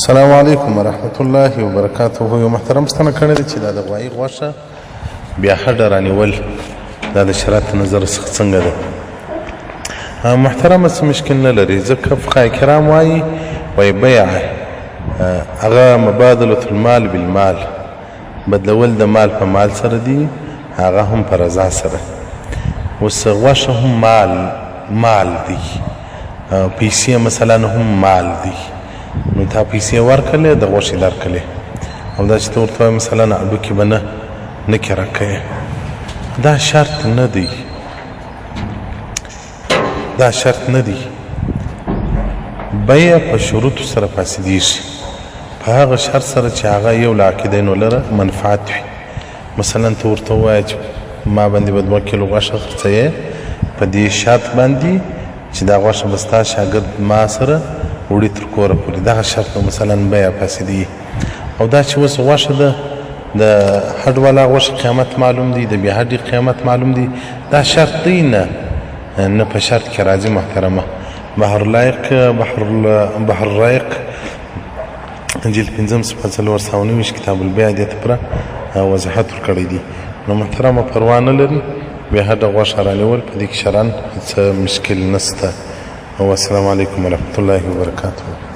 السلام علیکم ورحمت الله وبرکاته. یو محترم ستنه کړی دی چې دا د غوایي غوښه بیا هډه رانیول دا د شریعت نظر څخه څنګه ده. محترمه څه مشکل نه لري، ځکه فقهای کرام وایي بیع هغه مبادله المال بالمال، بدلول د مال په مال سره دی، هغه هم په رضا سره. اوس غوښه هم مال دی، پیسې مثلا هم مال دی، نو تا پیسې ورکړلې د غوښې درکړلې، او دا چې ته ورته وایې مثلا هډوکي به نه کره کوې، دا شرط نه دی، دا شرط نه دی. بیع په شروطو سره فاسدېږي، په هغه شرط سره چې هغه یو له عقیدینو لره منفعت وي. مثلا ته ورته ووایې چې ما باندې به 2 کیلو غوښه خرڅوې په دې شرط باندې چې دا غوښه به ستا شاګرد ما سره وړي تر کوره پورې، دغه شرط به مثلا بیع فاسدېږي. او دا چې اوس غوښه ده د هډ والا غوښې قیمت معلوم دی، د بې هډې قیمت معلوم دی، دا شرط دی نه په شرط کې راځي. محترمه بحر الرایق جلد 5 صفحه 429 کتاب البیع دې ته پوره وضاحت ورکړی دی. نو محترمه پروا نه لري بې هډه غوښه رانیول، په دې کې شرعاً څه مشکل نشته. والسلام علیکم ورحمت الله وبرکاته.